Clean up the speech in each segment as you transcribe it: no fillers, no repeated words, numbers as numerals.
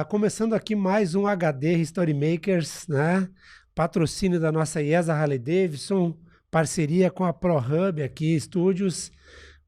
começando aqui mais um HD History Makers, né? Patrocínio da nossa IESA Harley Davidson, parceria com a ProHub aqui, estúdios.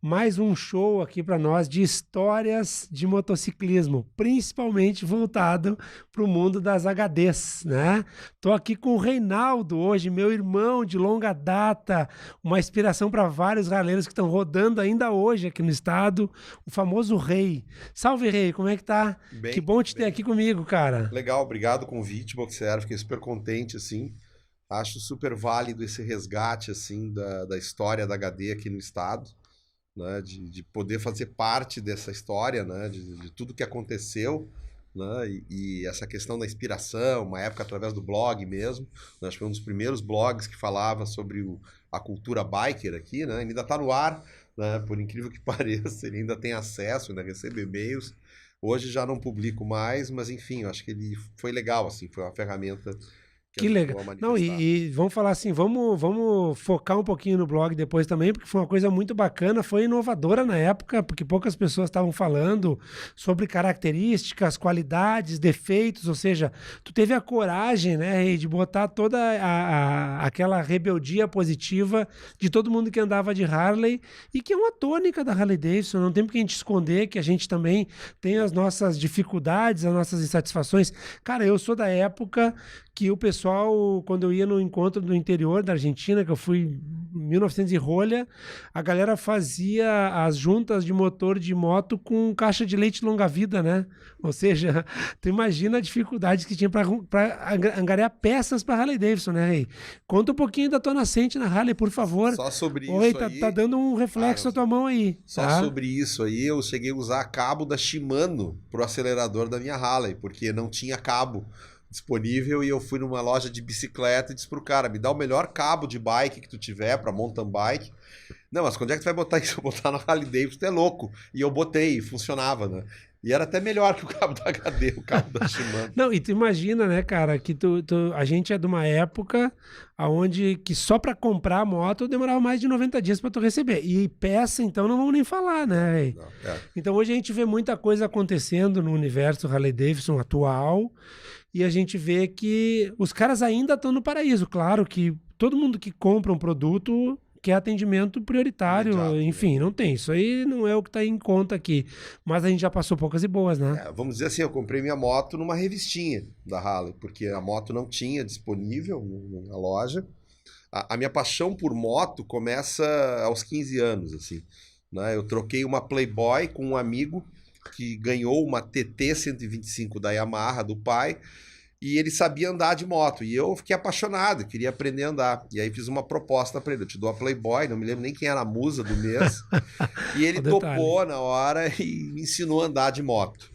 Mais um show aqui para nós de histórias de motociclismo, principalmente voltado para o mundo das HDs, né? Tô aqui com o Reinaldo hoje, meu irmão de longa data, uma inspiração para vários raleiros que estão rodando ainda hoje aqui no estado, o famoso Rei. Salve, Rei, como é que tá? Bem, que bom te ter aqui comigo, cara. Legal, obrigado o convite, Boxer, fiquei super contente, assim. Acho super válido esse resgate, assim, da história da HD aqui no estado. Né, de poder fazer parte dessa história, né, de tudo que aconteceu, né, e essa questão da inspiração, uma época através do blog mesmo, né, acho que foi um dos primeiros blogs que falava sobre a cultura biker aqui, né, ainda está no ar, né, por incrível que pareça, ele ainda tem acesso, ainda recebe e-mails. Hoje já não publico mais, mas enfim, eu acho que ele foi legal, assim, foi uma ferramenta que legal. Não, e vamos falar assim, vamos focar um pouquinho no blog depois também, porque foi uma coisa muito bacana, foi inovadora na época, porque poucas pessoas estavam falando sobre características, qualidades, defeitos, ou seja, tu teve a coragem, né, de botar toda aquela rebeldia positiva de todo mundo que andava de Harley, e que é uma tônica da Harley Davidson, não tem porque a gente esconder que a gente também tem as nossas dificuldades, as nossas insatisfações. Cara, eu sou da época que o pessoal, quando eu ia no encontro do interior da Argentina, que eu fui em 1900 e rolha, a galera fazia as juntas de motor de moto com caixa de leite longa-vida, né? Ou seja, tu imagina a dificuldade que tinha para angariar peças para Harley Davidson, né, Rei? Conta um pouquinho da tua nascente na Harley, por favor. Só sobre Oi, isso aí... Tá dando um reflexo na tua mão aí. Só tá? sobre isso aí, eu cheguei a usar cabo da Shimano pro acelerador da minha Harley, porque não tinha cabo disponível, e eu fui numa loja de bicicleta e disse pro cara, me dá o melhor cabo de bike que tu tiver pra mountain bike. Não, mas quando é que tu vai botar isso? Eu botar na Harley Davidson, tu é louco. E eu botei, e funcionava, né? E era até melhor que o cabo da HD, o cabo da Shimano. Não, e tu imagina, né, cara, que a gente é de uma época onde que só para comprar a moto demorava mais de 90 dias para tu receber. E peça, então, não vamos nem falar, né? Não, é. Então hoje a gente vê muita coisa acontecendo no universo Harley Davidson atual, e a gente vê que os caras ainda estão no paraíso. Claro que todo mundo que compra um produto quer atendimento prioritário, Imediato, enfim, né? não tem. Isso aí não é o que está em conta aqui. Mas a gente já passou poucas e boas, né? É, vamos dizer assim, eu comprei minha moto numa revistinha da Harley, porque a moto não tinha disponível na loja. A minha paixão por moto começa aos 15 anos, assim, né? Eu troquei uma Playboy com um amigo que ganhou uma TT 125 da Yamaha, do pai, e ele sabia andar de moto, e eu fiquei apaixonado, queria aprender a andar, e aí fiz uma proposta para ele, eu te dou a Playboy, não me lembro nem quem era a musa do mês, e ele topou na hora e me ensinou a andar de moto.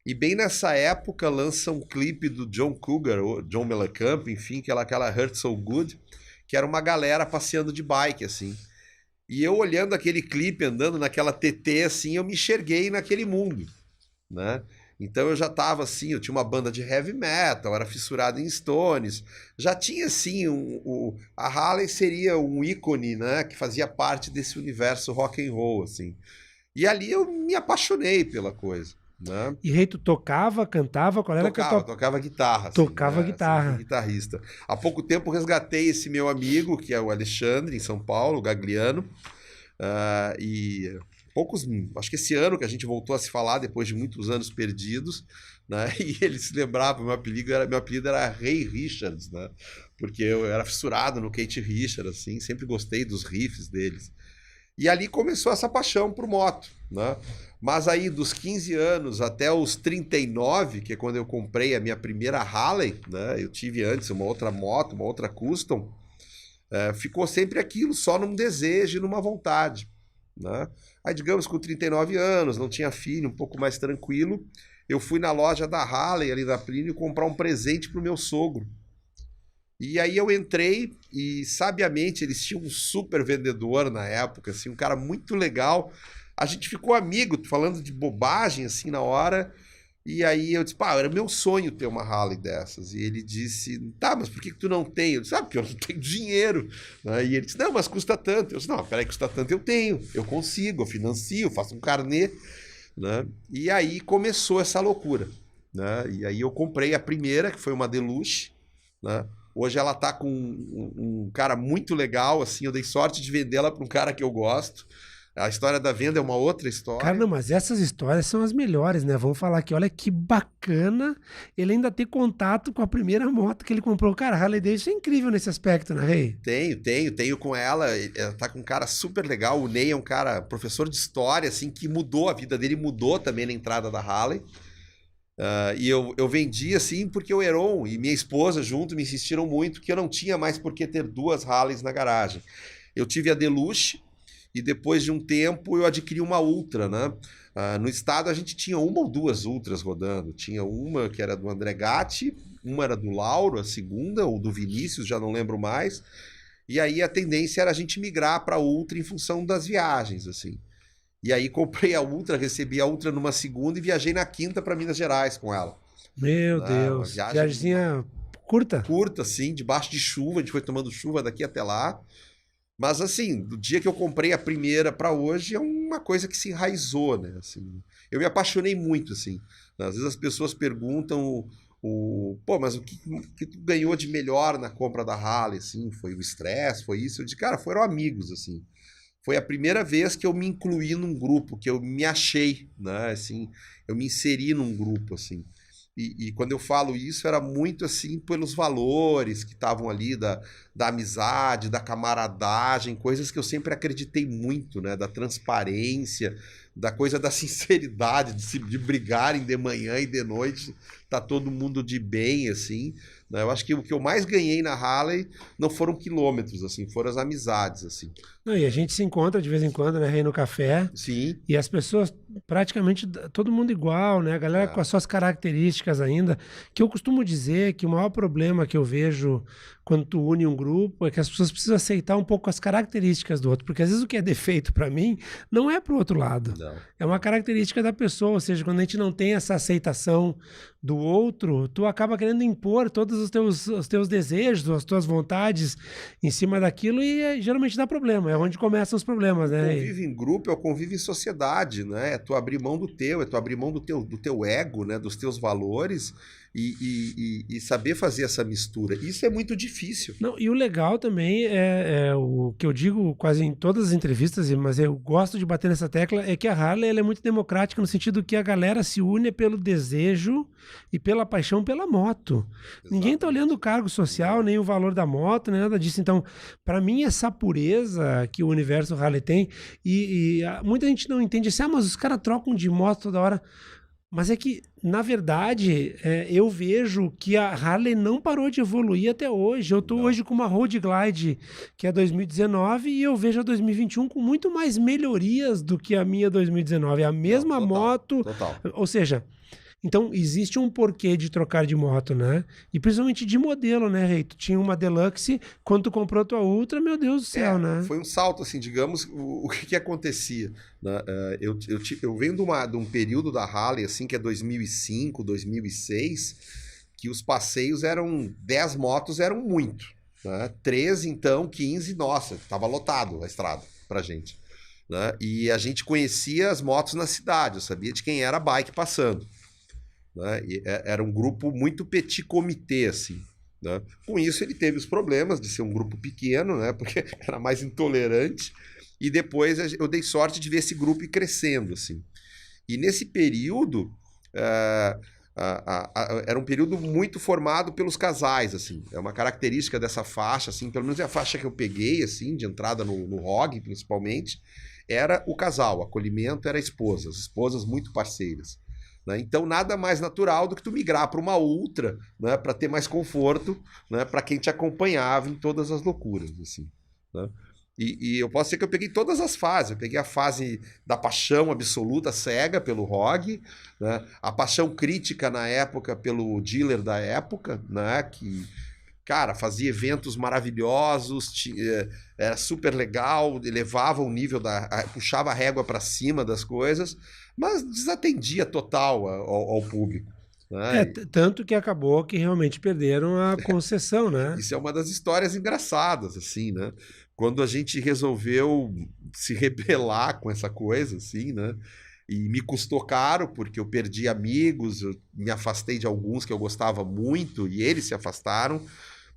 E bem nessa época lança um clipe do John Cougar, ou John Mellencamp, enfim, aquela Hurt So Good, que era uma galera passeando de bike, assim. E eu olhando aquele clipe, andando naquela TT, assim, eu me enxerguei naquele mundo, né? Então eu já tava assim, eu tinha uma banda de heavy metal, era fissurado em Stones, já tinha assim, a Harley seria um ícone, né, que fazia parte desse universo rock and roll, assim. E ali eu me apaixonei pela coisa, né? E Rei, tu tocava, cantava, qual era Tocava guitarra. Tocava assim, né? guitarra. Sempre guitarrista. Há pouco tempo resgatei esse meu amigo, que é o Alexandre, em São Paulo, o Gagliano. Acho que esse ano que a gente voltou a se falar, depois de muitos anos perdidos, né? E ele se lembrava, meu apelido era Ray Richards, né? Porque eu era fissurado no Keith Richards, assim, sempre gostei dos riffs deles. E ali começou essa paixão por moto, né? Mas aí dos 15 anos até os 39, que é quando eu comprei a minha primeira Harley, né? Eu tive antes uma outra moto, uma outra custom, ficou sempre aquilo, só num desejo e numa vontade, né? Aí digamos com 39 anos, não tinha filho, um pouco mais tranquilo, eu fui na loja da Harley ali da Plínio comprar um presente pro meu sogro. E aí eu entrei e, sabiamente, eles tinham um super vendedor na época, assim, um cara muito legal. A gente ficou amigo, falando de bobagem, assim, na hora. E aí eu disse, pá, era meu sonho ter uma Harley dessas. E ele disse, tá, mas por que tu não tem? Eu disse, porque eu não tenho dinheiro. E ele disse, não, mas custa tanto. Eu disse, não, peraí, custa tanto, eu tenho. Eu consigo, eu financio, faço um carnê. Né? E aí começou essa loucura. né? E aí eu comprei a primeira, que foi uma Deluxe, né? Hoje ela tá com um cara muito legal, assim, eu dei sorte de vendê-la para um cara que eu gosto. A história da venda é uma outra Cara, história. não, mas essas histórias são as melhores, né? Vamos falar aqui, olha que bacana ele ainda ter contato com a primeira moto que ele comprou. Cara, a Harley Davidson é incrível nesse aspecto, né, Rei? Tenho com ela. Ela tá com um cara super legal. O Ney é um cara, professor de história, assim, que mudou a vida dele, mudou também na entrada da Harley. E eu vendi, assim, porque o Heron e minha esposa junto me insistiram muito que eu não tinha mais por que ter duas Harleys na garagem. Eu tive a Deluxe e depois de um tempo eu adquiri uma Ultra, né? No estado a gente tinha uma ou duas Ultras rodando. Tinha uma que era do André Gatti, uma era do Lauro, a segunda, ou do Vinícius, já não lembro mais. E aí a tendência era a gente migrar para a Ultra em função das viagens, assim. E aí comprei a Ultra, recebi a Ultra numa segunda e viajei na quinta para Minas Gerais com ela. Meu Uma Deus, viagem viagemzinha curta? curta, assim, debaixo de chuva, a gente foi tomando chuva daqui até lá. Mas assim, do dia que eu comprei a primeira para hoje é uma coisa que se enraizou, né? Assim, eu me apaixonei muito, assim. Às vezes as pessoas perguntam pô, mas o que tu ganhou de melhor na compra da Harley, assim? Foi o estresse, foi isso? Eu disse, cara, foram amigos, assim. Foi a primeira vez que eu me incluí num grupo, que eu me achei, né? Assim, eu me inseri num grupo, assim. E quando eu falo isso, era muito assim pelos valores que estavam ali da amizade, da camaradagem, coisas que eu sempre acreditei muito, né? Da transparência, da coisa da sinceridade, de brigarem de manhã e de noite, tá todo mundo de bem, assim. Né? Eu acho que o que eu mais ganhei na Harley não foram quilômetros, assim, foram as amizades, assim. Não, e a gente se encontra de vez em quando, né, Rei, no café. Sim. E as pessoas, praticamente todo mundo igual, né? A galera com as suas características ainda. Que eu costumo dizer que o maior problema que eu vejo quando tu une um grupo é que as pessoas precisam aceitar um pouco as características do outro. Porque às vezes o que é defeito para mim não é pro outro lado. Não. É uma característica da pessoa. Ou seja, quando a gente não tem essa aceitação do outro, tu acaba querendo impor todos os teus desejos, as tuas vontades em cima daquilo e geralmente dá problema. É onde começam os problemas, né? Convive em grupo é o convívio em sociedade, né? É tu abrir mão do teu, é tu abrir mão do teu ego, né? Dos teus valores e saber fazer essa mistura. Isso é muito difícil. Não, e o legal também é o que eu digo quase em todas as entrevistas, mas eu gosto de bater nessa tecla, é que a Harley ela é muito democrática no sentido que a galera se une pelo desejo e pela paixão pela moto. Exato. Ninguém tá olhando o cargo social, nem o valor da moto, nem nada disso. Então, para mim, essa pureza que o universo Harley tem, muita gente não entende assim, mas os caras trocam de moto toda hora. Mas é que, na verdade, eu vejo que a Harley não parou de evoluir até hoje. Eu estou hoje com uma Road Glide, que é 2019, e eu vejo a 2021 com muito mais melhorias do que a minha 2019. É a mesma moto. Total. Ou seja, então existe um porquê de trocar de moto, né? E principalmente de modelo, né, Rei? Tu tinha uma Deluxe, quando tu comprou tua Ultra, meu Deus do céu, né? Foi um salto, assim, digamos, o que acontecia. Né? Eu venho de um período da Harley, assim, que é 2005, 2006, que os passeios eram 10 motos, eram muito. Né? 13, então, 15, nossa, tava lotado a estrada pra gente. Né? E a gente conhecia as motos na cidade, eu sabia de quem era a bike passando. Né? Era um grupo muito petit comité, assim. Né? Com isso ele teve os problemas de ser um grupo pequeno, né? Porque era mais intolerante, e depois eu dei sorte de ver esse grupo ir crescendo, assim. E nesse período era um período muito formado pelos casais, assim. É uma característica dessa faixa, assim, pelo menos é a faixa que eu peguei, assim, de entrada no ROG, principalmente, era o casal, o acolhimento era a esposa, as esposas muito parceiras. Né? Então, nada mais natural do que tu migrar para uma Ultra, né? Para ter mais conforto, né? Para quem te acompanhava em todas as loucuras. Assim, né? E eu posso dizer que eu peguei todas as fases. Eu peguei a fase da paixão absoluta, cega pelo ROG, né? A paixão crítica na época pelo dealer da época, né? Que, cara, fazia eventos maravilhosos, era super legal, elevava o nível, puxava a régua para cima das coisas, mas desatendia total ao público. Né? Tanto que acabou que realmente perderam a concessão, né? Isso é uma das histórias engraçadas, assim, né? Quando a gente resolveu se rebelar com essa coisa, assim, né? E me custou caro, porque eu perdi amigos, eu me afastei de alguns que eu gostava muito, e eles se afastaram,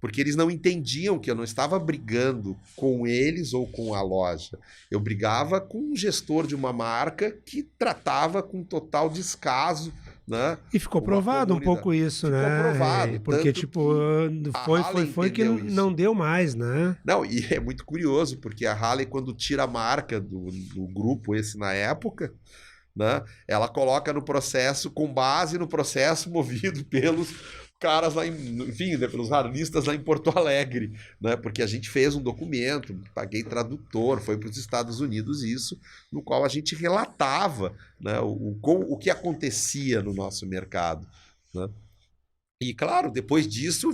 porque eles não entendiam que eu não estava brigando com eles ou com a loja. Eu brigava com um gestor de uma marca que tratava com total descaso, né? E ficou provado um pouco isso, ficou né? Provado, porque, tipo, foi que não deu mais, né? Não, e é muito curioso, porque a Harley, quando tira a marca do grupo, esse na época, né? Ela coloca no processo, com base no processo movido pelos caras lá, enfim, né, pelos harlistas lá em Porto Alegre, né? Porque a gente fez um documento, paguei tradutor, foi para os Estados Unidos isso, no qual a gente relatava, né, o que acontecia no nosso mercado, né? E claro, depois disso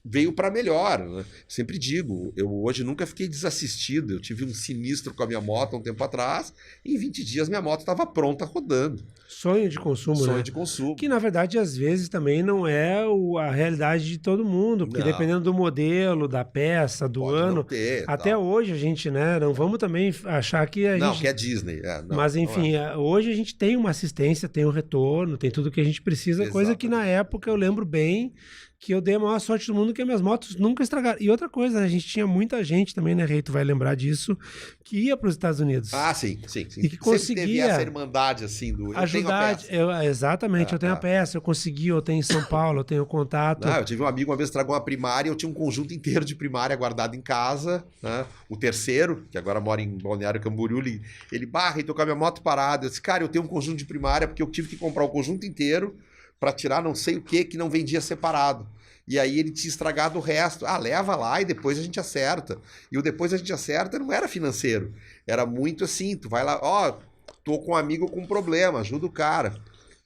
veio para melhor, né? Sempre digo, eu hoje nunca fiquei desassistido. Eu tive um sinistro com a minha moto há um tempo atrás, e em 20 dias minha moto estava pronta rodando. Sonho de consumo, né? Sonho de consumo. Que na verdade às vezes também não é a realidade de todo mundo, porque dependendo do modelo, da peça, do Pode ano, não ter, até hoje a gente, né, não vamos também achar que a não, gente... que é Disney. Mas enfim, hoje a gente tem uma assistência, tem um retorno, tem tudo que a gente precisa, coisa que na época eu lembro bem que eu dei a maior sorte do mundo, que as minhas motos nunca estragaram. E outra coisa, né, a gente tinha muita gente também, né, Rei, tu vai lembrar disso, que ia para os Estados Unidos. Ah, sim. E que conseguia teve essa irmandade, assim, do ajudar. Exatamente, eu tenho a peça, eu consegui, eu tenho em São Paulo, eu tenho contato. Não, eu tive um amigo uma vez que tragou uma primária, eu tinha um conjunto inteiro de primária guardado em casa, né? O terceiro, que agora mora em Balneário Camboriú, ele barra e tocou a minha moto parada. Eu disse, cara, eu tenho um conjunto de primária porque eu tive que comprar o conjunto inteiro para tirar não sei o que não vendia separado. E aí ele tinha estragado o resto. Ah, leva lá e depois a gente acerta. E o depois a gente acerta não era financeiro. Era muito assim, tu vai lá, ó, tô com um amigo com um problema, ajuda o cara.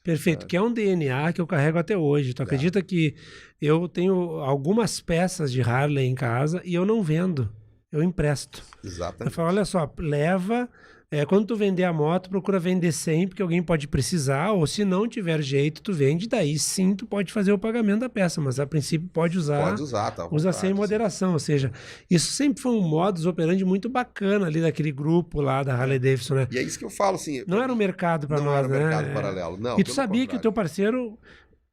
Perfeito, que é um DNA que eu carrego até hoje. Tu acredita que eu tenho algumas peças de Harley em casa e eu não vendo, eu empresto. Exatamente. Eu falo, olha só, leva... quando tu vender a moto, procura vender 100, porque alguém pode precisar, ou se não tiver jeito, tu vende, daí sim tu pode fazer o pagamento da peça, mas a princípio pode usar tá? Usa sem moderação, ou seja, isso sempre foi um modus operandi muito bacana ali daquele grupo lá da Harley Davidson, né? E é isso que eu falo, assim... Não era um mercado para nós, né? Não era um mercado paralelo, não. E tu sabia que o teu parceiro...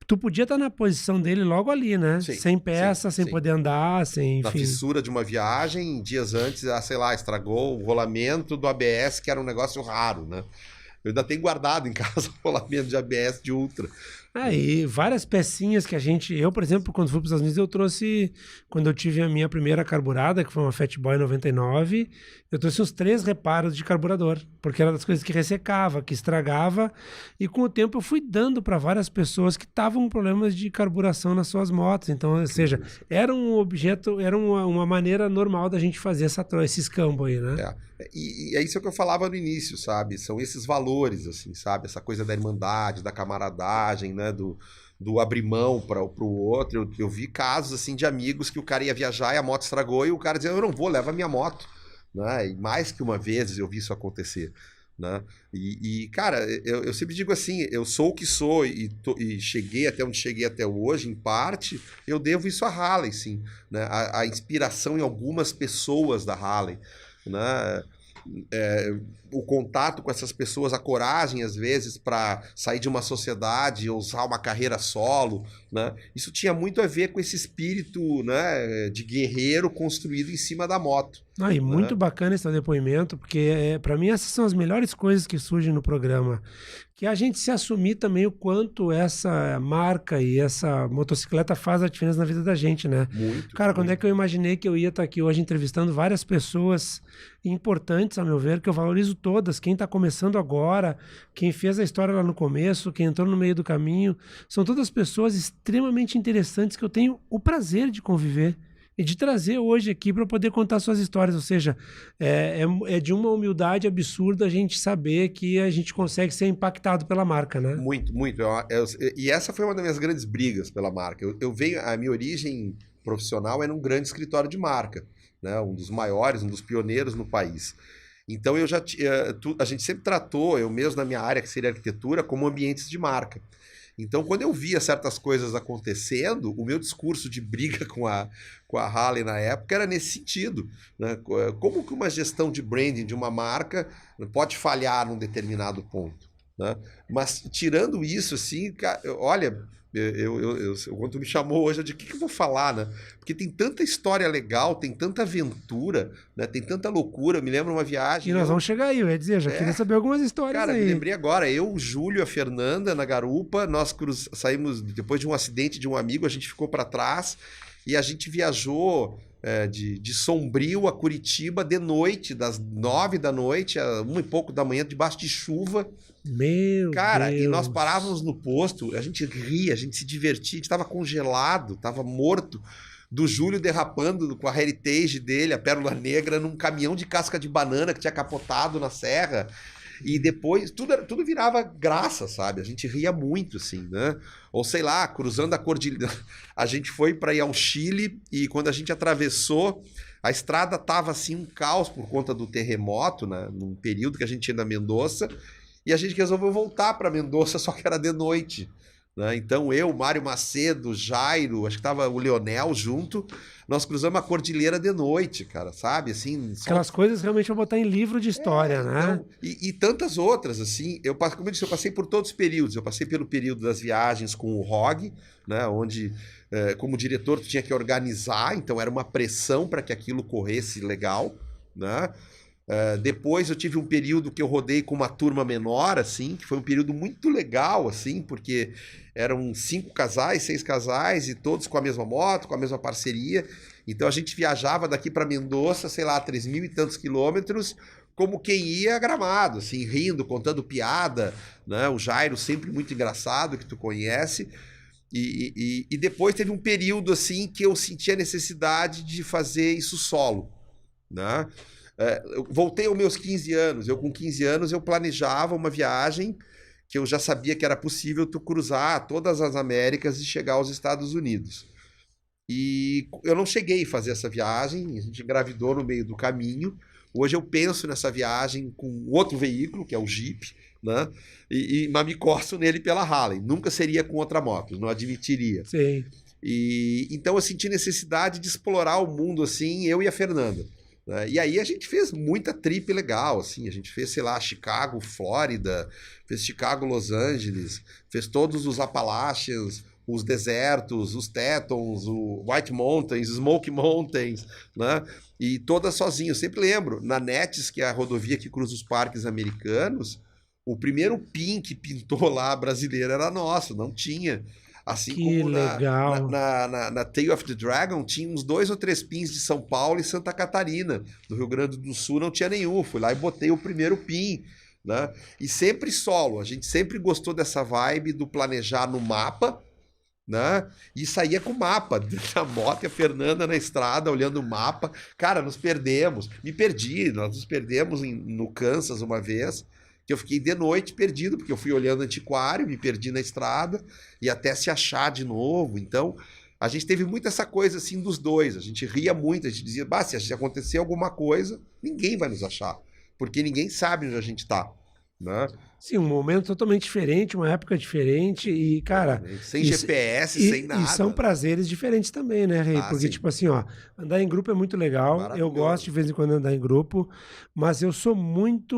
Tu podia estar na posição dele logo ali, né? Sim, sem peça, sem poder andar, sem... Enfim. Na fissura de uma viagem, dias antes, sei lá, estragou o rolamento do ABS, que era um negócio raro, né? Eu ainda tenho guardado em casa o rolamento de ABS de Ultra. E várias pecinhas que eu, por exemplo, quando fui para os Estados Unidos, eu trouxe, quando eu tive a minha primeira carburada, que foi uma Fat Boy 99, eu trouxe uns 3 reparos de carburador, porque era das coisas que ressecava, que estragava, e com o tempo eu fui dando para várias pessoas que estavam com problemas de carburação nas suas motos. Então, ou seja, era um objeto, era uma maneira normal da gente fazer esse escambo aí, né? E é isso que eu falava no início, sabe? São esses valores, assim, sabe? Essa coisa da irmandade, da camaradagem, né? Do abrir mão para o outro. Eu vi casos, assim, de amigos que o cara ia viajar e a moto estragou e o cara dizia, eu não vou, leva a minha moto. Né? E mais que uma vez eu vi isso acontecer. Né? Cara, eu sempre digo assim, eu sou o que sou e cheguei até onde cheguei até hoje, em parte, eu devo isso à Harley, sim. Né? A inspiração em algumas pessoas da Harley. Né? O contato com essas pessoas, a coragem às vezes para sair de uma sociedade, usar uma carreira solo, né? Isso tinha muito a ver com esse espírito, né, de guerreiro construído em cima da moto. E muito bacana esse depoimento, porque para mim essas são as melhores coisas que surgem no programa, que é a gente se assumir também o quanto essa marca e essa motocicleta faz a diferença na vida da gente, né? Muito. Cara, quando é que eu imaginei que eu ia estar aqui hoje entrevistando várias pessoas importantes, a meu ver, que eu valorizo todas, quem está começando agora, quem fez a história lá no começo, quem entrou no meio do caminho, são todas pessoas extremamente interessantes que eu tenho o prazer de conviver e de trazer hoje aqui para poder contar suas histórias, ou seja, é de uma humildade absurda a gente saber que a gente consegue ser impactado pela marca, né? Muito, muito. E essa foi uma das minhas grandes brigas pela marca. A minha origem profissional é num grande escritório de marca, né? Um dos maiores, um dos pioneiros no país. Então a gente sempre tratou, eu mesmo na minha área, que seria arquitetura, como ambientes de marca. Então, quando eu via certas coisas acontecendo, o meu discurso de briga com a Harley na época era nesse sentido, né? Como que uma gestão de branding de uma marca pode falhar num determinado ponto, né? Mas, tirando isso, assim, olha... quando tu me chamou hoje, eu disse, o que eu vou falar, né? Porque tem tanta história legal, tem tanta aventura, né? Tem tanta loucura. Eu me lembro uma viagem... E nós vamos chegar aí, eu ia dizer, já queria saber algumas histórias aí. Cara, me lembrei agora, eu, o Júlio, a Fernanda, na garupa, nós saímos depois de um acidente de um amigo, a gente ficou para trás e a gente viajou de Sombrio a Curitiba de noite, das 9 da noite a 1 e pouco da manhã, debaixo de chuva. Meu Cara, Deus. e nós parávamos no posto, a gente ria, a gente se divertia, a gente tava congelado, tava morto, do Júlio derrapando com a Heritage dele, a Pérola Negra, num caminhão de casca de banana que tinha capotado na serra. E depois, tudo virava graça, sabe? A gente ria muito, assim, né? Ou sei lá, cruzando a cordilheira. A gente foi para ir ao Chile e quando a gente atravessou, a estrada tava assim um caos por conta do terremoto, né? Num período que a gente ia na Mendoza. E a gente resolveu voltar para Mendoza, só que era de noite, né? Então eu, Mário Macedo, Jairo, acho que tava o Leonel junto, nós cruzamos a cordilheira de noite, cara, sabe? Assim, aquelas coisas realmente vou botar em livro de história, né? Então, e tantas outras, assim, como eu disse, eu passei por todos os períodos. Eu passei pelo período das viagens com o ROG, né? Onde, como diretor, tu tinha que organizar, então era uma pressão para que aquilo corresse legal, né? Depois eu tive um período que eu rodei com uma turma menor, assim, que foi um período muito legal, assim, porque eram 5 casais, 6 casais, e todos com a mesma moto, com a mesma parceria. Então a gente viajava daqui para Mendoza, sei lá, 3.000 e tantos quilômetros, como quem ia a Gramado, assim, rindo, contando piada, né? O Jairo sempre muito engraçado, que tu conhece. E depois teve um período, assim, que eu senti a necessidade de fazer isso solo, né? Eu voltei aos meus 15 anos. Eu, com 15 anos, eu planejava uma viagem que eu já sabia que era possível tu cruzar todas as Américas e chegar aos Estados Unidos. E eu não cheguei a fazer essa viagem, a gente engravidou no meio do caminho. Hoje eu penso nessa viagem com outro veículo, que é o Jeep, né? Mas me coço nele pela Harley. Nunca seria com outra moto, não admitiria. Sim. Então eu senti necessidade de explorar o mundo assim, eu e a Fernanda. E aí a gente fez muita trip legal, assim, a gente fez, sei lá, Chicago, Flórida, fez Chicago, Los Angeles, fez todos os Appalachians, os desertos, os Tetons, o White Mountains, Smoky Mountains, né? E todas sozinho. Eu sempre lembro, na NETS, que é a rodovia que cruza os parques americanos, o primeiro PIN que pintou lá brasileiro era nosso, não tinha. Assim que como legal. na Tale of the Dragon tinha uns 2 ou 3 pins de São Paulo e Santa Catarina. No Rio Grande do Sul não tinha nenhum. Fui lá e botei o primeiro pin, né? E sempre solo. A gente sempre gostou dessa vibe do planejar no mapa, né? E saía com o mapa da moto e a Fernanda na estrada olhando o mapa. Cara, nos perdemos. Me perdi. Nós nos perdemos no Kansas uma vez. Que eu fiquei de noite perdido, porque eu fui olhando antiquário, me perdi na estrada, e até se achar de novo. Então, a gente teve muito essa coisa assim dos dois. A gente ria muito, a gente dizia, se acontecer alguma coisa, ninguém vai nos achar, porque ninguém sabe onde a gente está, né? Sim, um momento totalmente diferente, uma época diferente e, cara... Sem GPS, sem nada. E são prazeres diferentes também, né, Rei? Porque, tipo assim, ó, andar em grupo é muito legal, eu gosto de vez em quando andar em grupo, mas eu sou muito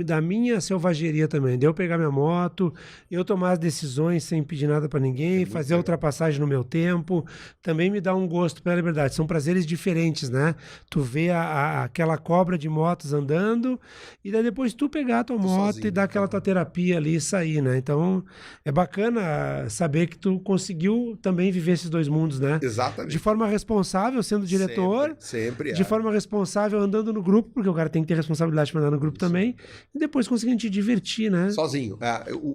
da minha selvageria também, de eu pegar minha moto, eu tomar as decisões sem pedir nada pra ninguém, fazer a ultrapassagem no meu tempo, também me dá um gosto pela liberdade. São prazeres diferentes, né? Tu vê aquela cobra de motos andando e daí depois tu pegar a tua moto sozinho, e dar aquela tua terapia ali e sair, né? Então, é bacana saber que tu conseguiu também viver esses dois mundos, né? Exatamente. De forma responsável, sendo diretor. Sempre de forma responsável, andando no grupo, porque o cara tem que ter responsabilidade para andar no grupo também. E depois conseguindo te divertir, né? Sozinho.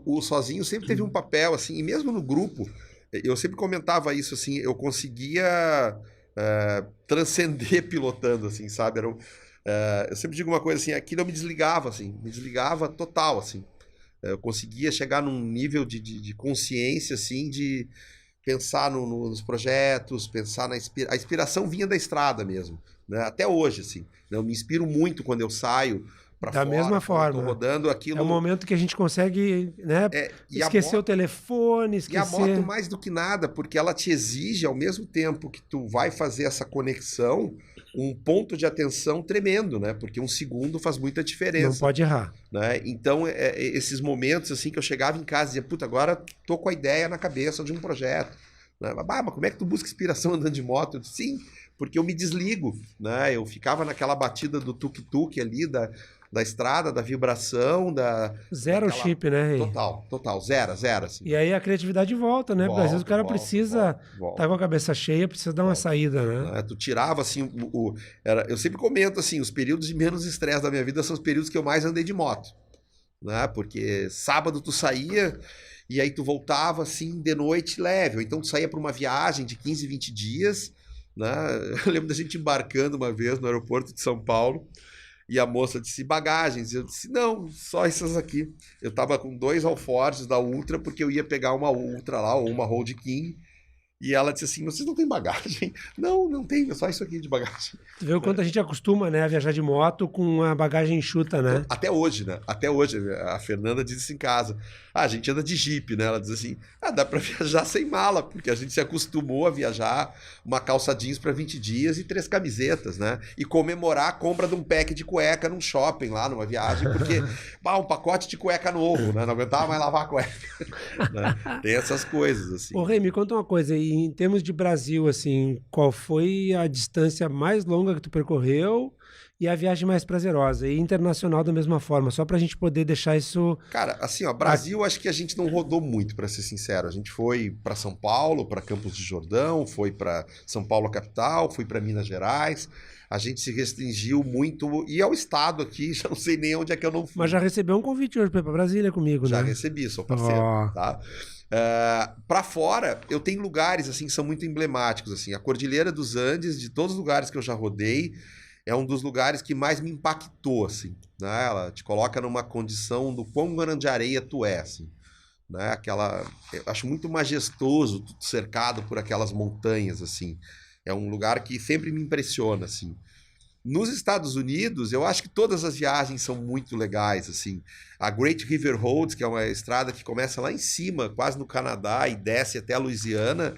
O sozinho sempre teve um papel, assim, e mesmo no grupo, eu sempre comentava isso, assim, eu conseguia transcender pilotando, assim, sabe? Eu sempre digo uma coisa assim, aquilo eu me desligava total, assim. Eu conseguia chegar num nível de consciência, assim, de pensar nos projetos, pensar a inspiração vinha da estrada mesmo, né? Até hoje, assim. Eu me inspiro muito quando eu saio para fora. Da mesma forma. Tô rodando aquilo. É o momento que a gente consegue, né, esquecer o telefone, esquecer... E a moto mais do que nada, porque ela te exige, ao mesmo tempo que tu vai fazer essa conexão, um ponto de atenção tremendo, né? Porque um segundo faz muita diferença. Não pode errar. Né? Então, esses momentos assim que eu chegava em casa e dizia, puta, agora tô com a ideia na cabeça de um projeto. Né? Mas como é que tu busca inspiração andando de moto? Eu disse, sim, porque eu me desligo. Né? Eu ficava naquela batida do tuk-tuk ali, da estrada, da vibração, Zero daquela... chip, né? Total, zero, assim. E aí a criatividade volta, né? Porque às vezes o cara precisa tá com a cabeça cheia, precisa dar uma saída, né? Tu tirava, assim, eu sempre comento, assim, os períodos de menos estresse da minha vida são os períodos que eu mais andei de moto, né? Porque sábado tu saía e aí tu voltava, assim, de noite leve, ou então tu saía para uma viagem de 15, 20 dias, né? Eu lembro da gente embarcando uma vez no aeroporto de São Paulo. E a moça disse, bagagens. Eu disse, não, só essas aqui. Eu tava com 2 alforjes da Ultra, porque eu ia pegar uma Ultra lá, ou uma Road King. E ela disse assim, vocês não têm bagagem? Não tem, é só isso aqui de bagagem. Tu vê o quanto a gente acostuma, né, a viajar de moto com a bagagem enxuta, né? Então, até hoje, né? Até hoje. A Fernanda diz isso em casa. A gente anda de Jeep, né? Ela diz assim, dá pra viajar sem mala, porque a gente se acostumou a viajar uma calça jeans para 20 dias e 3 camisetas, né? E comemorar a compra de um pack de cueca num shopping lá, numa viagem, porque, um pacote de cueca novo, né? Não aguentava mais lavar a cueca. Né? Tem essas coisas, assim. Ô, Rei, me conta uma coisa, e em termos de Brasil, assim, qual foi a distância mais longa que tu percorreu e a viagem mais prazerosa? E internacional da mesma forma, só pra gente poder deixar isso... Cara, assim, ó, Brasil acho que a gente não rodou muito, pra ser sincero. A gente foi pra São Paulo, pra Campos de Jordão, foi pra São Paulo capital, foi pra Minas Gerais. A gente se restringiu muito, e ao estado aqui, já não sei nem onde é que eu não fui. Mas já recebeu um convite hoje pra ir pra Brasília comigo, já né? Já recebi, sou parceiro, tá? Para fora, eu tenho lugares assim que são muito emblemáticos, assim, a Cordilheira dos Andes, de todos os lugares que eu já rodei, é um dos lugares que mais me impactou, assim, né? Ela te coloca numa condição do quão grande areia tu é, assim, né? Eu acho muito majestoso, tudo cercado por aquelas montanhas, assim, é um lugar que sempre me impressiona, assim. Nos Estados Unidos, eu acho que todas as viagens são muito legais, assim. A Great River Roads, que é uma estrada que começa lá em cima, quase no Canadá, e desce até a Louisiana,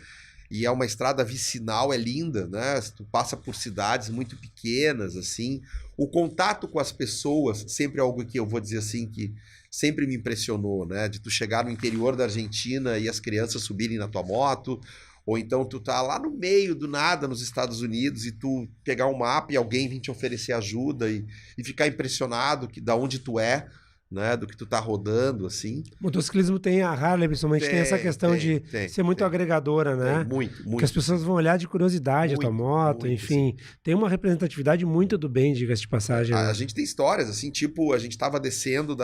e é uma estrada vicinal, é linda, né? Tu passa por cidades muito pequenas, assim. O contato com as pessoas, sempre é algo que eu vou dizer assim, que sempre me impressionou, né? De tu chegar no interior da Argentina e as crianças subirem na tua moto, ou então tu tá lá no meio do nada nos Estados Unidos e tu pegar um mapa e alguém vir te oferecer ajuda e ficar impressionado da onde tu é, né, do que tu tá rodando, assim. O motociclismo tem, a Harley principalmente, tem essa questão de ser muito agregadora, né? Muito. Que as pessoas vão olhar de curiosidade a tua moto, enfim. Sim. Tem uma representatividade muito do bem, diga-se de passagem. A gente tem histórias, assim, tipo, a gente tava descendo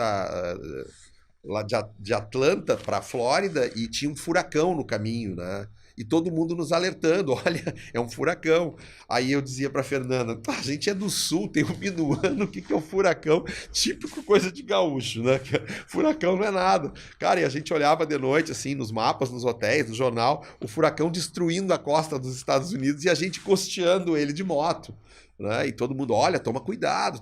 lá de Atlanta pra Flórida e tinha um furacão no caminho, né? E todo mundo nos alertando, olha, é um furacão. Aí eu dizia pra Fernanda, a gente é do sul, tem um minuano, o que é o furacão? Típico coisa de gaúcho, né? Furacão não é nada. Cara, e a gente olhava de noite, assim, nos mapas, nos hotéis, no jornal, o furacão destruindo a costa dos Estados Unidos e a gente costeando ele de moto, né? E todo mundo, olha, toma cuidado.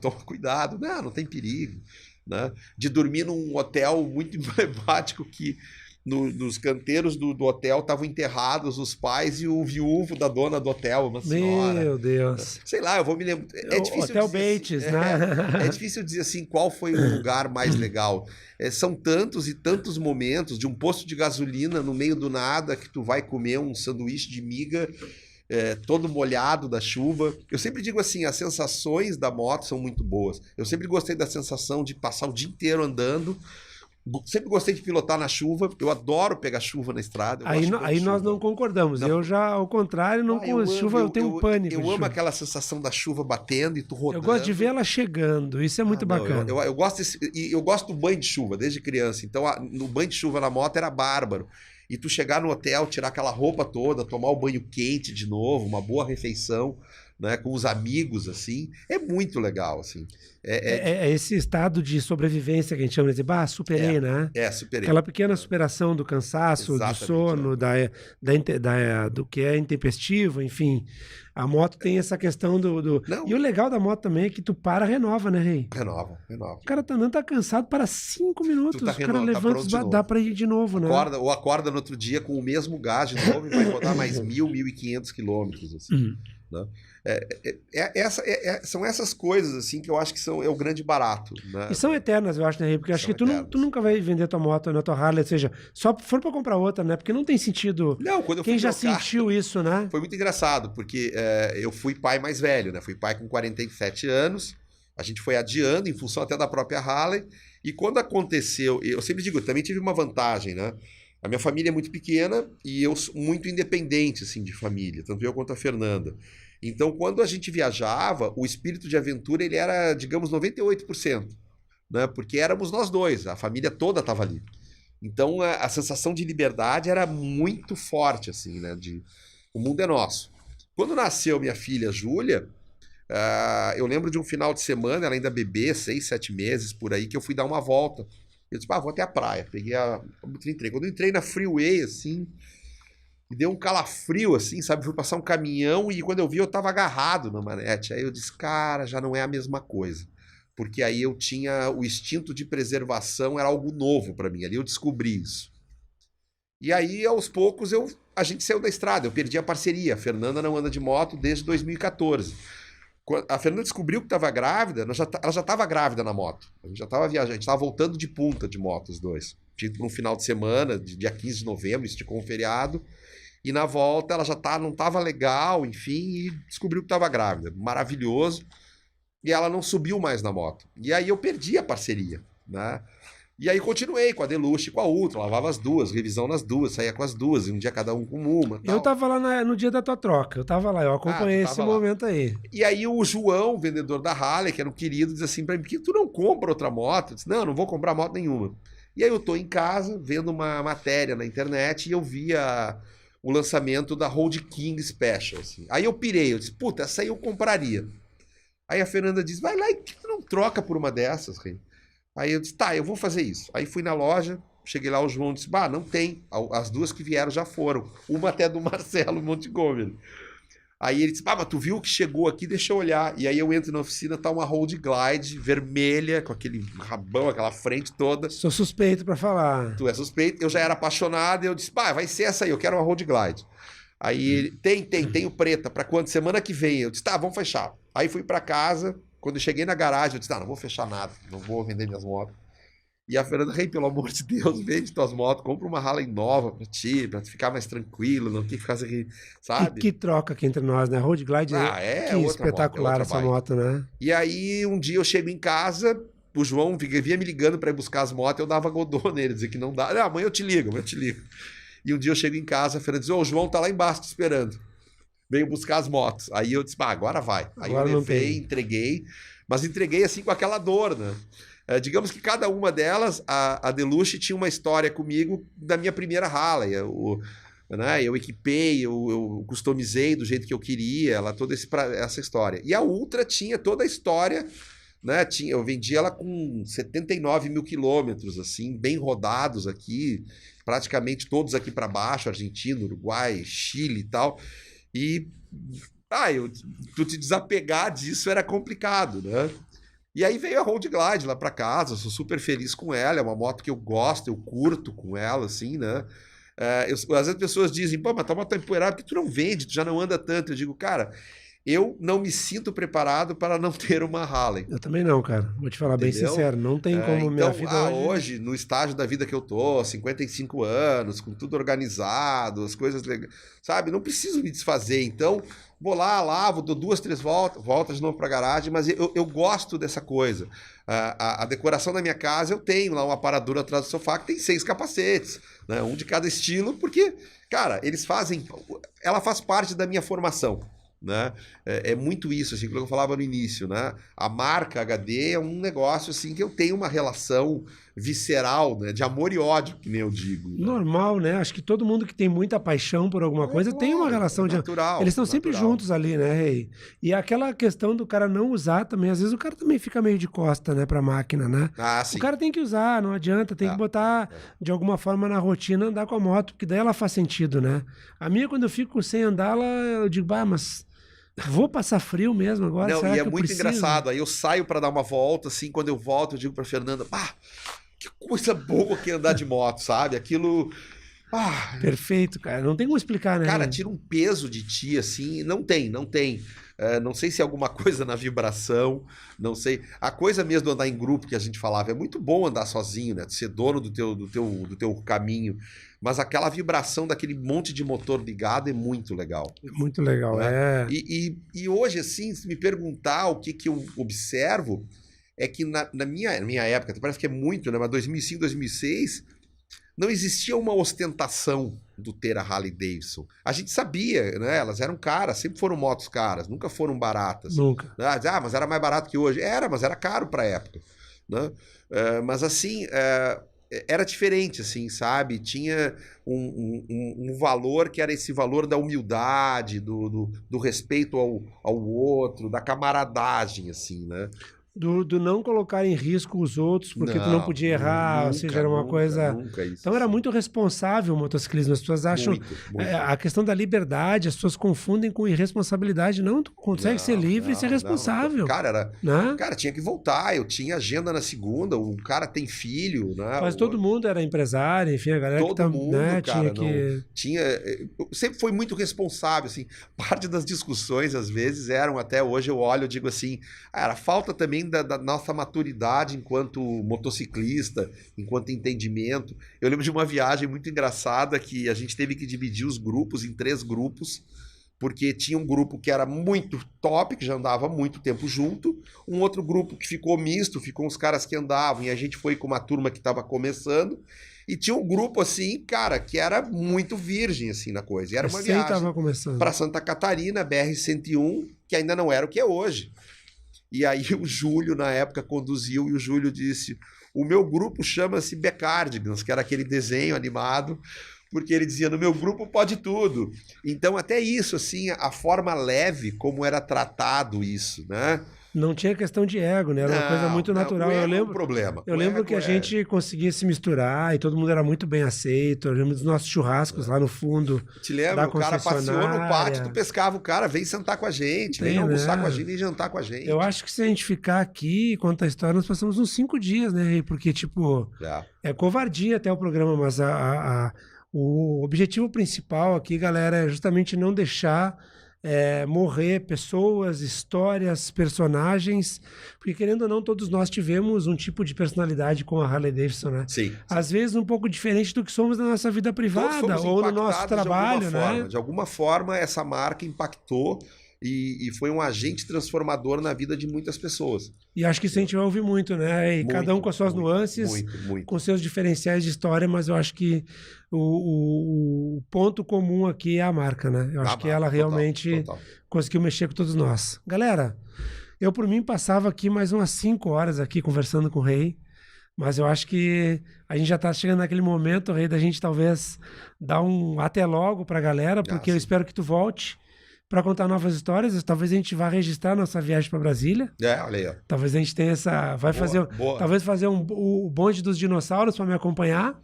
Não tem perigo, né? De dormir num hotel muito emblemático que... Nos canteiros do hotel estavam enterrados os pais e o viúvo da dona do hotel, uma senhora. Meu Deus. Sei lá, eu vou me lembrar. É difícil Hotel Bates, assim, né? É difícil dizer assim qual foi o lugar mais legal. São tantos e tantos momentos de um posto de gasolina no meio do nada que tu vai comer um sanduíche de miga todo molhado da chuva. Eu sempre digo assim, as sensações da moto são muito boas. Eu sempre gostei da sensação de passar o dia inteiro andando. Sempre gostei de pilotar na chuva. Eu adoro pegar chuva na estrada. Aí nós não concordamos. Não. Eu já, ao contrário, não com chuva eu tenho pânico. Eu amo aquela sensação da chuva batendo e tu rodando. Eu gosto de ver ela chegando. Isso é muito bacana. Eu gosto do banho de chuva desde criança. Então, no banho de chuva na moto era bárbaro. E tu chegar no hotel, tirar aquela roupa toda, tomar o banho quente de novo, uma boa refeição, né, com os amigos, assim, é muito legal, assim. É esse estado de sobrevivência que a gente chama de, superei, né? Superei. Aquela pequena superação do cansaço, do sono, do que é intempestivo, enfim. A moto tem essa questão do... E o legal da moto também é que tu renova, né, Rei? Renova. O cara tá cansado para 5 minutos, o cara levanta, dá pra ir de novo, né? Acorda no outro dia com o mesmo gás de novo e vai rodar mais 1.500 quilômetros, assim, né? São essas coisas assim que eu acho que é o grande barato, né? E são eternas, eu acho, né? Porque eu acho que tu nunca vai vender tua moto na tua Harley, ou seja, só for pra comprar outra, né? Porque não tem sentido. Não, quando eu Quem já sentiu isso, né? Foi muito engraçado, porque eu fui pai mais velho, né? Fui pai com 47 anos. A gente foi adiando em função até da própria Harley. E quando aconteceu, eu sempre digo, eu também tive uma vantagem, né? A minha família é muito pequena e eu sou muito independente, assim, de família, tanto eu quanto a Fernanda. Então, quando a gente viajava, o espírito de aventura, ele era, digamos, 98%, né? Porque éramos nós dois, a família toda estava ali. Então, a sensação de liberdade era muito forte, assim, né? O mundo é nosso. Quando nasceu minha filha, Júlia, eu lembro de um final de semana, ela ainda bebê, 6, 7 meses, por aí, que eu fui dar uma volta. Eu disse, vou até a praia. Peguei Quando eu entrei na freeway, assim... E deu um calafrio, assim, sabe? Fui passar um caminhão e quando eu vi, eu tava agarrado na manete. Aí eu disse, cara, já não é a mesma coisa. Porque aí eu tinha o instinto de preservação, era algo novo para mim. Ali eu descobri isso. E aí, aos poucos, a gente saiu da estrada. Eu perdi a parceria. A Fernanda não anda de moto desde 2014. Quando a Fernanda descobriu que estava grávida, ela já estava grávida na moto. A gente já estava viajando, a gente estava voltando de Punta de moto, os dois. Tinha ido para um final de semana, dia 15 de novembro, esticou um feriado. E na volta ela já não estava legal, enfim, e descobriu que estava grávida. Maravilhoso. E ela não subiu mais na moto. E aí eu perdi a parceria, né? E aí continuei com a Deluxe e com a Ultra, lavava as duas, revisão nas duas, saía com as duas, e um dia cada um com uma. Tal. Eu tava lá no dia da tua troca, eu acompanhei esse momento aí. E aí o João, vendedor da Harley, que era um querido, diz assim pra mim, por que tu não compra outra moto? Eu disse, não vou comprar moto nenhuma. E aí eu tô em casa, vendo uma matéria na internet, e eu via o lançamento da Road King Special. Assim. Aí eu pirei, eu disse, puta, essa aí eu compraria. Aí a Fernanda diz, vai lá e tu não troca por uma dessas, Rei. Aí eu disse, tá, eu vou fazer isso. Aí fui na loja, cheguei lá, o João disse, não tem. As duas que vieram já foram. Uma até do Marcelo Montgomery. Aí ele disse, mas tu viu o que chegou aqui? Deixa eu olhar. E aí eu entro na oficina, tá uma Road Glide vermelha, com aquele rabão, aquela frente toda. Sou suspeito pra falar. Tu é suspeito. Eu já era apaixonado e eu disse, vai ser essa aí, eu quero uma Road Glide. Aí ele, tenho preta, pra quando? Semana que vem. Eu disse, tá, vamos fechar. Aí fui pra casa, quando eu cheguei na garagem, eu disse, não vou fechar nada, não vou vender minhas motos. E a Fernanda, Rei, pelo amor de Deus, vende tuas motos, compra uma Harley nova pra ti, pra ficar mais tranquilo, não tem que ficar assim, sabe? E que troca aqui entre nós, né? Road Glide que espetacular moto, essa moto, né? E aí, um dia eu chego em casa, o João via me ligando pra ir buscar as motos, eu dava godô nele, dizia que não dá. Não, amanhã eu te ligo. E um dia eu chego em casa, a Fernanda diz, o João tá lá embaixo te esperando. Veio buscar as motos. Aí eu disse, agora vai. Aí eu levei, entreguei, mas entreguei assim com aquela dor, né? Digamos que cada uma delas, a Deluxe tinha uma história comigo da minha primeira Harley. Eu equipei, eu customizei do jeito que eu queria, toda essa história. E a Ultra tinha toda a história, né? Eu vendi ela com 79 mil quilômetros, assim, bem rodados aqui, praticamente todos aqui para baixo, Argentina, Uruguai, Chile e tal. E tu te desapegar disso era complicado, né? E aí veio a Road Glide lá pra casa, sou super feliz com ela, é uma moto que eu gosto, eu curto com ela, assim, né? Às vezes as pessoas dizem, mas tua moto tá empoeirada, porque tu não vende, tu já não anda tanto. Eu digo, cara, eu não me sinto preparado para não ter uma Harley. Eu também não, cara. Vou te falar bem sincero, não tem como minha vida hoje, no estágio da vida que eu tô, 55 anos, com tudo organizado, as coisas legais, sabe? Não preciso me desfazer, então vou lá, lavo, dou 2, 3 voltas de novo pra garagem, mas eu gosto dessa coisa. A decoração da minha casa, eu tenho lá um aparador atrás do sofá que tem 6 capacetes, né? Um de cada estilo, porque, cara, ela faz parte da minha formação. Né? É muito isso, assim, como eu falava no início, né? A marca HD é um negócio assim que eu tenho uma relação visceral, né? De amor e ódio, que nem eu digo. Né? Normal, né? Acho que todo mundo que tem muita paixão por alguma coisa tem uma relação de... Natural. Eles estão sempre juntos ali, né, Rei? E aquela questão do cara não usar também, às vezes o cara também fica meio de costa, né, pra máquina, né? Sim. O cara tem que usar, não adianta, tem que botar de alguma forma na rotina andar com a moto, porque daí ela faz sentido, né? A minha, quando eu fico sem andar, eu digo, mas... Vou passar frio mesmo agora? Não, será e que é muito engraçado. Aí eu saio para dar uma volta, assim, quando eu volto, eu digo pra Fernanda, que coisa boa que é andar de moto, sabe? Aquilo. Perfeito, cara. Não tem como explicar, né? Cara, tira um peso de ti, assim. Não tem. Não sei se é alguma coisa na vibração, não sei. A coisa mesmo do andar em grupo que a gente falava, é muito bom andar sozinho, né? Ser dono do teu caminho. Mas aquela vibração daquele monte de motor ligado é muito legal. É muito legal, né? E hoje, assim, se me perguntar o que eu observo, é que na minha época, parece que é muito, né? Mas 2005, 2006, não existia uma ostentação do ter a Harley Davidson. A gente sabia, né? Elas eram caras, sempre foram motos caras, nunca foram baratas. Nunca. Mas era mais barato que hoje. Mas era caro para a época. Né? Mas assim... era diferente, assim, sabe? Tinha um valor que era esse valor da humildade, do respeito ao outro, da camaradagem, assim, né? Do não colocar em risco os outros, porque tu não podia errar, nunca, ou seja, era uma coisa... Nunca isso, então era muito responsável o motociclismo. As pessoas acham... Muito. A questão da liberdade, as pessoas confundem com irresponsabilidade. Não, tu consegue ser livre e ser responsável. Cara, cara, tinha que voltar. Eu tinha agenda na segunda, o cara tem filho, né? Mas todo mundo era empresário, enfim, a galera todo mundo, né, cara, tinha sempre foi muito responsável, assim. Parte das discussões, às vezes, eram, até hoje eu olho e digo assim, era falta também da nossa maturidade enquanto motociclista, enquanto entendimento. Eu lembro de uma viagem muito engraçada que a gente teve que dividir os grupos em 3 grupos, porque tinha um grupo que era muito top, que já andava muito tempo junto, um outro grupo que ficou misto, ficou uns caras que andavam, e a gente foi com uma turma que estava começando, e tinha um grupo assim, cara, que era muito virgem assim na coisa. E era uma viagem para Santa Catarina, BR-101, que ainda não era o que é hoje. E aí o Júlio, na época, conduziu, e o Júlio disse, o meu grupo chama-se Becardigans, que era aquele desenho animado, porque ele dizia, no meu grupo pode tudo. Então, até isso, assim, a forma leve como era tratado isso, né? Não tinha questão de ego, né? Era uma coisa muito natural. Eu lembro, problema. Eu lembro que a gente conseguia se misturar e todo mundo era muito bem aceito. Eu lembro dos nossos churrascos lá no fundo. Te lembro, o cara passeou no pátio, tu pescava o cara, vem sentar com a gente, vem almoçar com a gente, vem jantar com a gente. Eu acho que se a gente ficar aqui e contar a história, nós passamos uns 5 dias, né? Porque, tipo, é covardia até o programa, mas o objetivo principal aqui, galera, é justamente não deixar morrer pessoas, histórias, personagens, porque querendo ou não, todos nós tivemos um tipo de personalidade com a Harley Davidson, né? Sim. Às vezes um pouco diferente do que somos na nossa vida privada ou no nosso trabalho, né? De alguma forma, essa marca impactou e foi um agente transformador na vida de muitas pessoas. E acho que isso a gente vai ouvir muito, né? E cada um com as suas nuances, com seus diferenciais de história, mas eu acho que o ponto comum aqui é a marca, né? Eu acho que ela realmente conseguiu mexer com todos nós. Galera, eu por mim passava aqui mais umas 5 horas aqui conversando com o Rei, mas eu acho que a gente já está chegando naquele momento, Rei, da gente talvez dar um até logo para a galera, porque eu espero que tu volte para contar novas histórias. Talvez a gente vá registrar nossa viagem para Brasília. Olha aí. Ó. Talvez a gente tenha essa... Talvez fazer o bonde dos dinossauros para me acompanhar.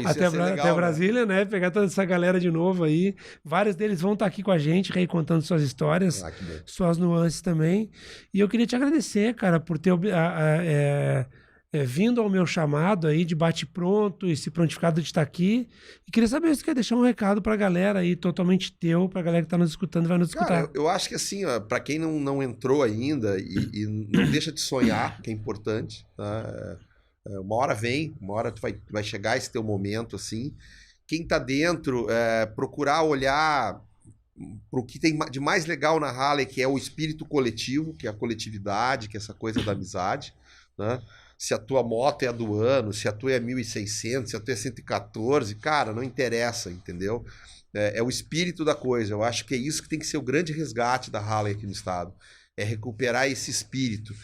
Até Brasília, né? Pegar toda essa galera de novo aí. Vários deles vão estar aqui com a gente, contando suas histórias, suas nuances também. E eu queria te agradecer, cara, por ter vindo ao meu chamado aí de bate-pronto e se prontificado de estar aqui. E queria saber se você quer deixar um recado pra galera aí, totalmente teu, pra galera que tá nos escutando e vai nos escutar. Cara, eu acho que assim, ó, pra quem não entrou ainda e não deixa de sonhar, que é importante, tá? Uma hora vem, uma hora tu vai chegar esse teu momento, assim. Quem tá dentro, procurar olhar pro que tem de mais legal na Harley, que é o espírito coletivo, que é a coletividade, que é essa coisa da amizade, né? Se a tua moto é a do ano, se a tua é 1.600, se a tua é 114, cara, não interessa, entendeu? É o espírito da coisa. Eu acho que é isso que tem que ser o grande resgate da Harley aqui no estado. é recuperar esse espírito.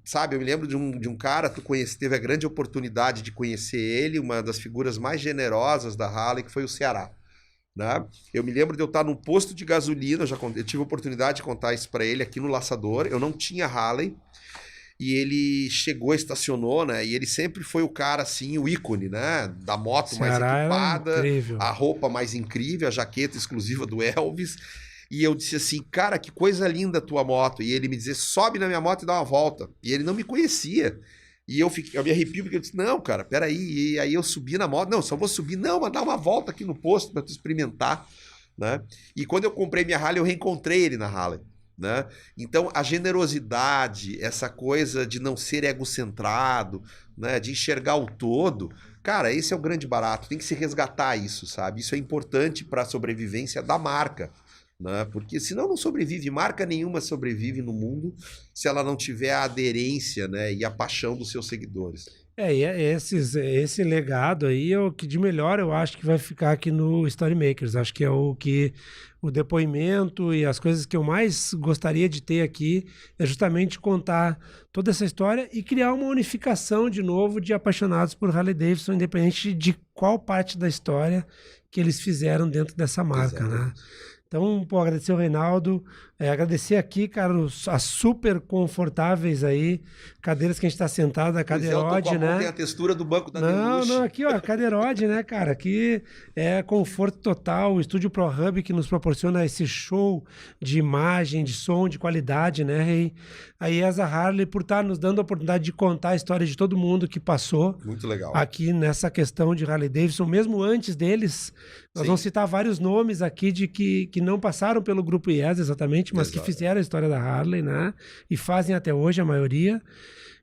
Sabe, eu me lembro de um cara, teve a grande oportunidade de conhecer ele, uma das figuras mais generosas da Harley, que foi o Ceará. Né? Eu me lembro de eu estar num posto de gasolina, eu tive a oportunidade de contar isso para ele aqui no Laçador, eu não tinha Harley, e ele chegou, estacionou, né? E ele sempre foi o cara, assim, o ícone, né? Da moto Ceará mais equipada, incrível. A roupa mais incrível, a jaqueta exclusiva do Elvis. E eu disse assim, cara, que coisa linda a tua moto. E ele me dizia, sobe na minha moto e dá uma volta. E ele não me conhecia. E eu me arrepio porque eu disse, não, cara, peraí. E aí eu subi na moto, não, só vou subir, não, mas dá uma volta aqui no posto para tu experimentar, né? E quando eu comprei minha Harley, eu reencontrei ele na Harley. Né? Então a generosidade, essa coisa de não ser egocentrado, né? De enxergar o todo, cara, esse é o grande barato, tem que se resgatar isso, sabe? Isso é importante para a sobrevivência da marca, né? Porque senão não sobrevive, marca nenhuma sobrevive no mundo se ela não tiver a aderência, né? E a paixão dos seus seguidores. E esse legado aí é o que de melhor eu acho que vai ficar aqui no Storymakers. Acho que é o depoimento e as coisas que eu mais gostaria de ter aqui é justamente contar toda essa história e criar uma unificação de novo de apaixonados por Harley Davidson, independente de qual parte da história que eles fizeram dentro dessa marca, né? Então, pô, agradecer o Reinaldo, agradecer aqui, cara, as super confortáveis aí, cadeiras que a gente tá sentado, a cadeiroide, né? Tem a textura do banco da Deluxe. Não, aqui, ó, a cadeiroide, né, cara? Aqui é conforto total, o Estúdio Pro Hub que nos proporciona esse show de imagem, de som, de qualidade, né? E a IESA Harley por estar nos dando a oportunidade de contar a história de todo mundo que passou. Muito legal. Aqui nessa questão de Harley Davidson, mesmo antes deles, nós vamos citar vários nomes aqui de que não passaram pelo grupo IESA exatamente, mas que fizeram a história da Harley, né? E fazem até hoje a maioria.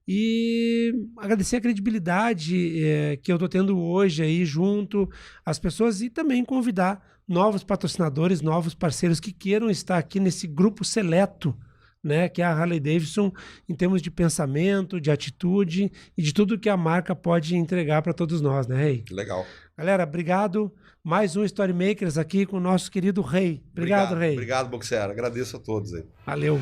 E agradecer a credibilidade que eu tô tendo hoje aí junto às pessoas e também convidar novos patrocinadores, novos parceiros que queiram estar aqui nesse grupo seleto, né, que é a Harley Davidson em termos de pensamento, de atitude e de tudo que a marca pode entregar para todos nós, né, Rei? Legal. Galera, obrigado. Mais um Storymakers aqui com o nosso querido Rei. Obrigado, Rei. Obrigado, Boxer. Agradeço a todos aí. Valeu.